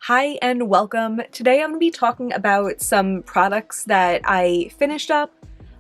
Hi and welcome. Today I'm going to be talking about some products that I finished up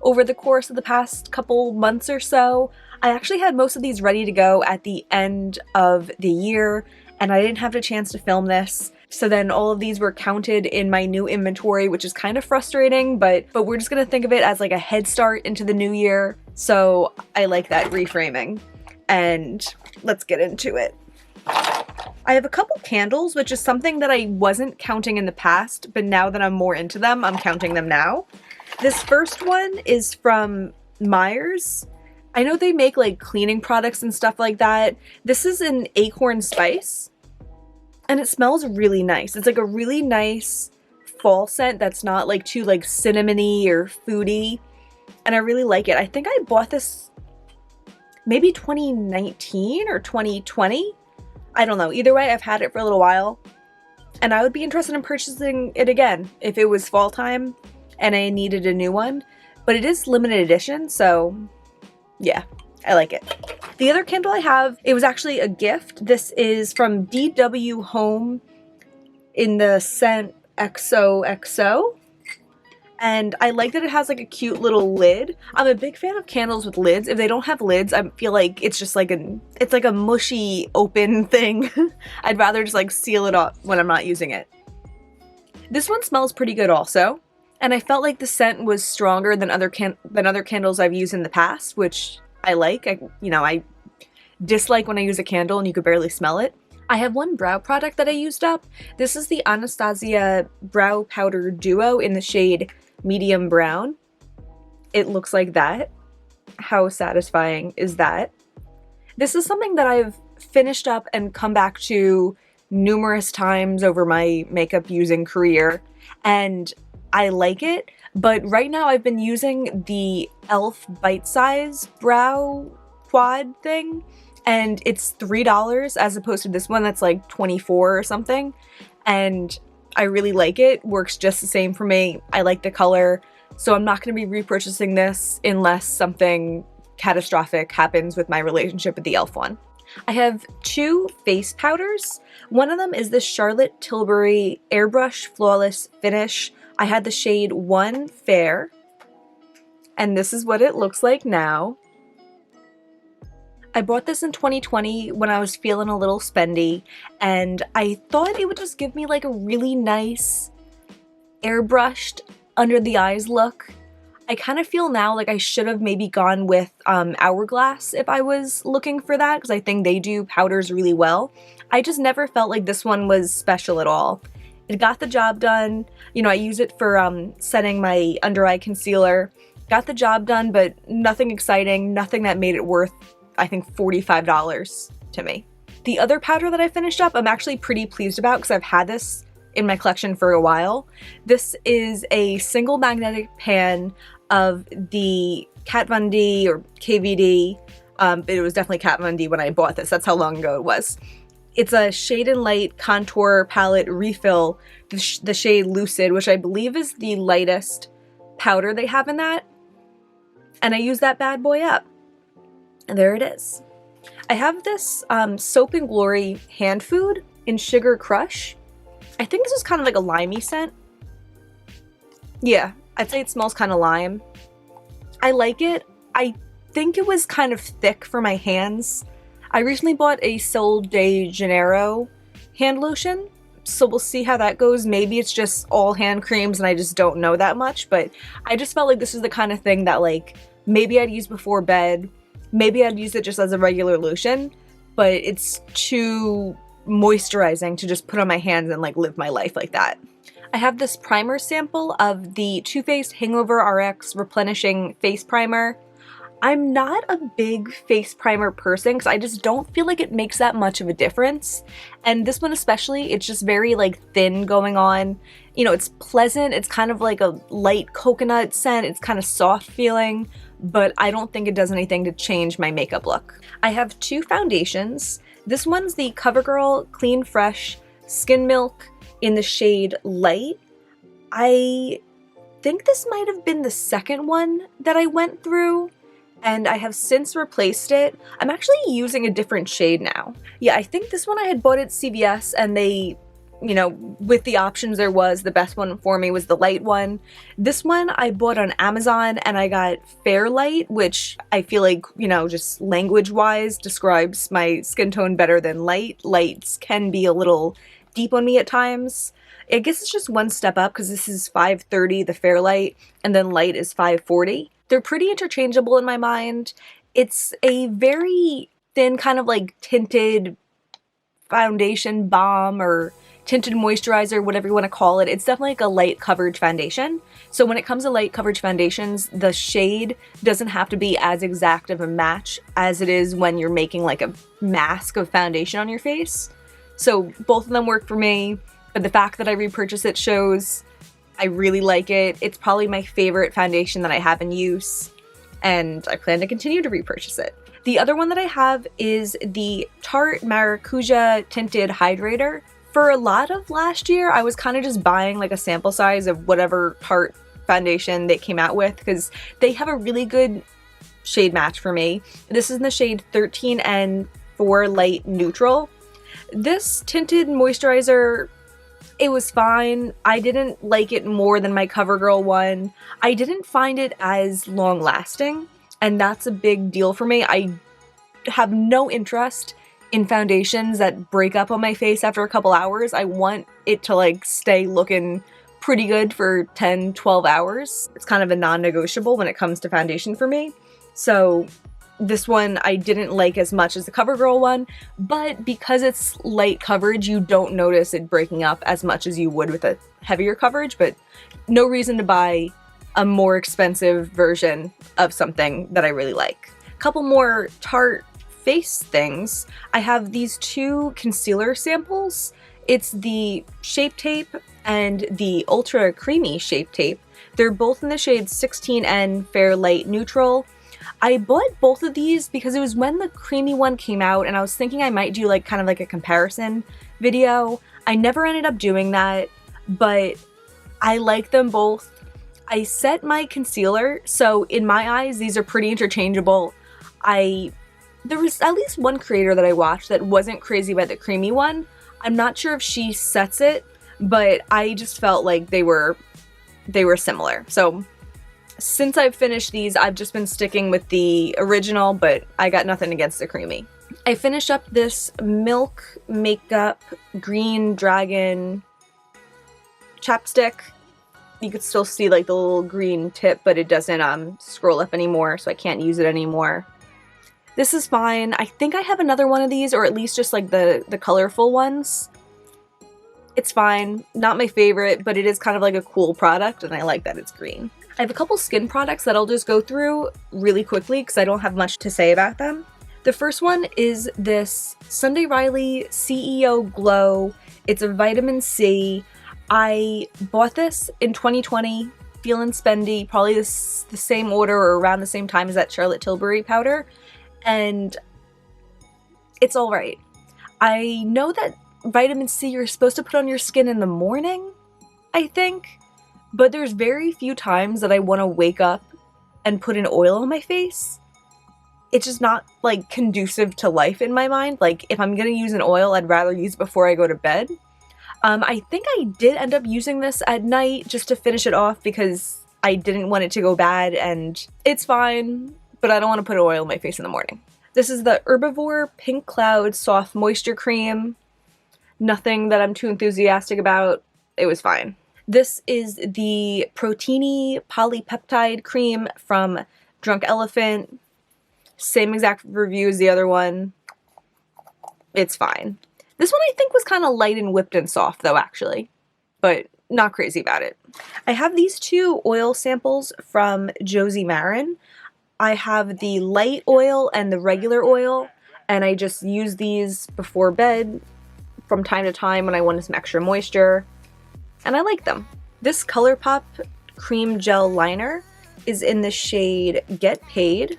over the course of the past couple months or so. I actually had most of these ready to go at the end of the year and I didn't have a chance to film this. So then all of these were counted in my new inventory, which is kind of frustrating, but we're just going to think of it as like a head start into the new year. So I like that reframing. And let's get into it. I have a couple candles, which is something that I wasn't counting in the past, but now that I'm more into them, I'm counting them now. This first one is from Myers. I know they make like cleaning products and stuff like that. This is an acorn spice, and it smells really nice. It's like a really nice fall scent that's not like too like cinnamony or foody, and I really like it. I think I bought this maybe 2019 or 2020. I don't know. Either way, I've had it for a little while, and I would be interested in purchasing it again if it was fall time and I needed a new one, but it is limited edition, so yeah, I like it. The other candle I have, it was actually a gift. This is from DW Home in the scent XOXO. And I like that it has like a cute little lid. I'm a big fan of candles with lids. If they don't have lids, I feel like it's just like it's like a mushy open thing. I'd rather just like seal it up when I'm not using it. This one smells pretty good also. And I felt like the scent was stronger than other candles I've used in the past, which I like. I dislike when I use a candle and you could barely smell it. I have one brow product that I used up. This is the Anastasia Brow Powder Duo in the shade Medium Brown. It looks like that. How satisfying is that? This is something that I've finished up and come back to numerous times over my makeup using career, and I like it, but right now I've been using the e.l.f. Bite Size Brow Quad thing, and it's $3 as opposed to this one that's like $24 or something, and I really like it. Works just the same for me. I like the color, so I'm not going to be repurchasing this unless something catastrophic happens with my relationship with the e.l.f. one. I have two face powders. One of them is the Charlotte Tilbury Airbrush Flawless Finish. I had the shade 1 Fair, and this is what it looks like now. I bought this in 2020 when I was feeling a little spendy, and I thought it would just give me like a really nice airbrushed under the eyes look. I kind of feel now like I should have maybe gone with Hourglass if I was looking for that, because I think they do powders really well. I just never felt like this one was special at all. It got the job done. You know, I use it for setting my under eye concealer. Got the job done, but nothing exciting, nothing that made it worth, I think, $45 to me. The other powder that I finished up, I'm actually pretty pleased about because I've had this in my collection for a while. This is a single magnetic pan of the Kat Von D or KVD. It was definitely Kat Von D when I bought this. That's how long ago it was. It's a Shade and Light contour palette refill, the shade Lucid, which I believe is the lightest powder they have in that. And I use that bad boy up. And there it is. I have this Soap and Glory hand food in Sugar Crush. I think this is kind of like a limey scent. Yeah, I'd say it smells kind of lime. I like it. I think it was kind of thick for my hands. I recently bought a Sol de Janeiro hand lotion, so we'll see how that goes. Maybe it's just all hand creams and I just don't know that much, but I just felt like this is the kind of thing that like maybe I'd use before bed. Maybe I'd use it just as a regular lotion, but it's too moisturizing to just put on my hands and like live my life like that. I have this primer sample of the Too Faced Hangover RX Replenishing Face Primer. I'm not a big face primer person because I just don't feel like it makes that much of a difference. And this one especially, it's just very like thin going on. You know, it's pleasant. It's kind of like a light coconut scent. It's kind of soft feeling, but I don't think it does anything to change my makeup look. I have two foundations. This one's the CoverGirl Clean Fresh Skin Milk in the shade Light. I think this might have been the second one that I went through, and I have since replaced it. I'm actually using a different shade now. Yeah, I think this one I had bought at CVS and they you know, with the options there was, the best one for me was the light one. This one I bought on Amazon and I got Fairlight, which I feel like, you know, just language-wise describes my skin tone better than light. Lights can be a little deep on me at times. I guess it's just one step up because this is 530, the Fairlight, and then light is 540. They're pretty interchangeable in my mind. It's a very thin kind of like tinted foundation balm or tinted moisturizer, whatever you want to call it. It's definitely like a light coverage foundation. So when it comes to light coverage foundations, the shade doesn't have to be as exact of a match as it is when you're making like a mask of foundation on your face. So both of them work for me, but the fact that I repurchase it shows I really like it. It's probably my favorite foundation that I have in use, and I plan to continue to repurchase it. The other one that I have is the Tarte Maracuja Tinted Hydrator. For a lot of last year, I was kind of just buying like a sample size of whatever Tarte foundation they came out with because they have a really good shade match for me. This is in the shade 13N4 Light Neutral. This tinted moisturizer, it was fine. I didn't like it more than my CoverGirl one. I didn't find it as long lasting, and that's a big deal for me. I have no interest in foundations that break up on my face after a couple hours. I want it to like stay looking pretty good for 10, 12 hours. It's kind of a non-negotiable when it comes to foundation for me. So this one I didn't like as much as the CoverGirl one, but because it's light coverage, you don't notice it breaking up as much as you would with a heavier coverage, but no reason to buy a more expensive version of something that I really like. A couple more Tarte face things. I have these two concealer samples. It's the Shape Tape and the Ultra Creamy Shape Tape. They're both in the shade 16N Fair Light Neutral. I bought both of these because it was when the creamy one came out and I was thinking I might do like kind of like a comparison video. I never ended up doing that, but I like them both. I set my concealer, so in my eyes these are pretty interchangeable. There was at least one creator that I watched that wasn't crazy about the creamy one. I'm not sure if she sets it, but I just felt like they were similar. So since I've finished these, I've just been sticking with the original, but I got nothing against the creamy. I finished up this Milk Makeup Green Dragon chapstick. You could still see like the little green tip, but it doesn't scroll up anymore, so I can't use it anymore. This is fine. I think I have another one of these, or at least just like the colorful ones. It's fine. Not my favorite, but it is kind of like a cool product, and I like that it's green. I have a couple skin products that I'll just go through really quickly because I don't have much to say about them. The first one is this Sunday Riley CEO Glow. It's a vitamin C. I bought this in 2020, feeling spendy, probably the same order or around the same time as that Charlotte Tilbury powder. And it's all right. I know that vitamin C you're supposed to put on your skin in the morning, I think, but there's very few times that I want to wake up and put an oil on my face. It's just not like conducive to life in my mind. Like if I'm gonna use an oil, I'd rather use it before I go to bed. I think I did end up using this at night just to finish it off because I didn't want it to go bad, and it's fine, but I don't want to put oil on my face in the morning. This is the Herbivore Pink Cloud Soft Moisture Cream. Nothing that I'm too enthusiastic about. It was fine. This is the Proteini Polypeptide Cream from Drunk Elephant. Same exact review as the other one. It's fine. This one I think was kind of light and whipped and soft though, actually, but not crazy about it. I have these two oil samples from Josie Maran. I have the light oil and the regular oil, and I just use these before bed from time to time when I wanted some extra moisture, and I like them. This ColourPop Cream Gel Liner is in the shade Get Paid,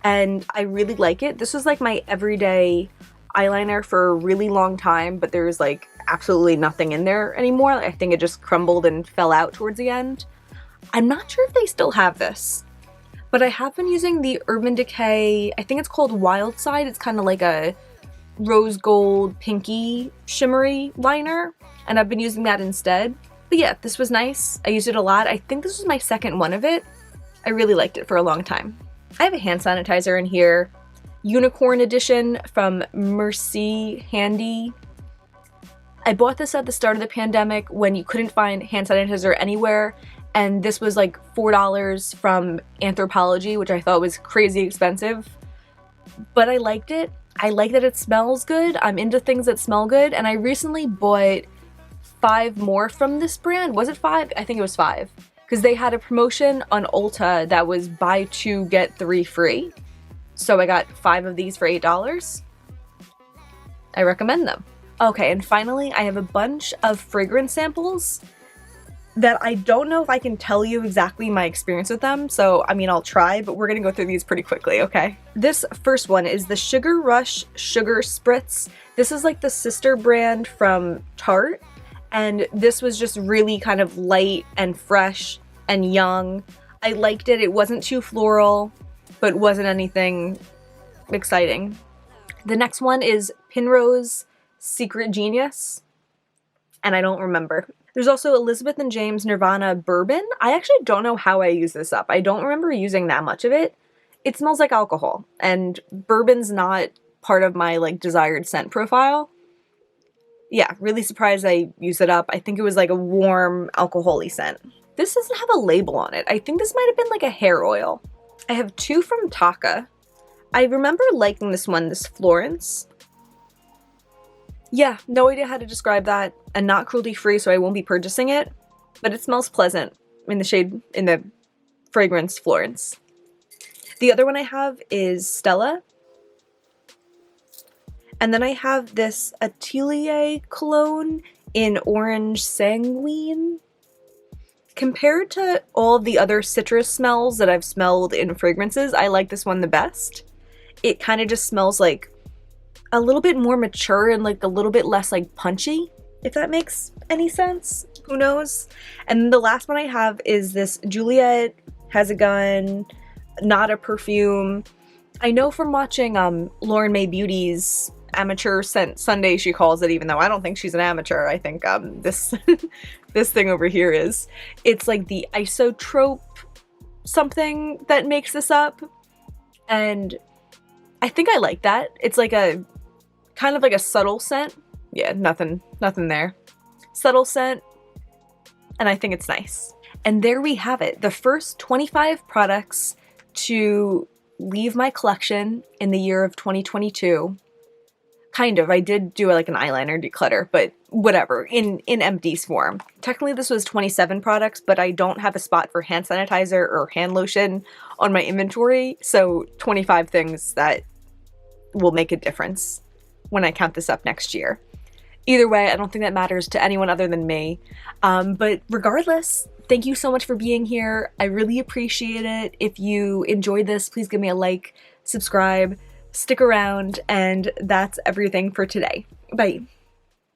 and I really like it. This was like my everyday eyeliner for a really long time, but there's like absolutely nothing in there anymore. I think it just crumbled and fell out towards the end. I'm not sure if they still have this, but I have been using the Urban Decay, I think it's called Wild Side. It's kind of like a rose gold pinky shimmery liner, and I've been using that instead. But yeah, this was nice. I used it a lot. I think this was my second one of it. I really liked it for a long time. I have a hand sanitizer in here, Unicorn Edition from Mercy Handy. I bought this at the start of the pandemic when you couldn't find hand sanitizer anywhere, and this was like $4 from Anthropologie, which I thought was crazy expensive. But I liked it. I like that it smells good. I'm into things that smell good, and I recently bought 5 more from this brand. Was it 5? I think it was 5. Because they had a promotion on Ulta that was buy 2 get 3 free. So I got 5 of these for $8. I recommend them. Okay, and finally I have a bunch of fragrance samples that I don't know if I can tell you exactly my experience with them, so I mean I'll try, but we're gonna go through these pretty quickly, okay? This first one is the Sugar Rush Sugar Spritz. This is like the sister brand from Tarte, and this was just really kind of light and fresh and young. I liked it. It wasn't too floral, but wasn't anything exciting. The next one is Penrose Secret Genius, and I don't remember. There's also Elizabeth and James Nirvana Bourbon. I actually don't know how I use this up. I don't remember using that much of it. It smells like alcohol, and bourbon's not part of my like desired scent profile. Yeah, really surprised I used it up. I think it was like a warm alcohol-y scent. This doesn't have a label on it. I think this might have been like a hair oil. I have 2 from Taka. I remember liking this one, this Florence. Yeah, no idea how to describe that, and not cruelty-free, so I won't be purchasing it, but it smells pleasant in the shade, in the fragrance Florence. The other one I have is Stella, and then I have this Atelier cologne in Orange Sanguine. Compared to all the other citrus smells that I've smelled in fragrances, I like this one the best. It kind of just smells like a little bit more mature and like a little bit less like punchy, if that makes any sense. Who knows? And the last one I have is this Juliet Has a Gun, Not a Perfume. I know from watching Lauren May Beauty's Amateur Scent Sunday, she calls it, even though I don't think she's an amateur. I think this this thing over here is. It's like the isotrope something that makes this up, and I think I like that. It's like a kind of like a subtle scent. Yeah, nothing there. Subtle scent, and I think it's nice. And there we have it. The first 25 products to leave my collection in the year of 2022. Kind of. I did do like an eyeliner declutter, but whatever, in Empties form. Technically this was 27 products, but I don't have a spot for hand sanitizer or hand lotion on my inventory, so 25 things that will make a difference when I count this up next year. Either way, I don't think that matters to anyone other than me. But regardless, thank you so much for being here. I really appreciate it. If you enjoyed this, please give me a like, subscribe, stick around, and that's everything for today. Bye.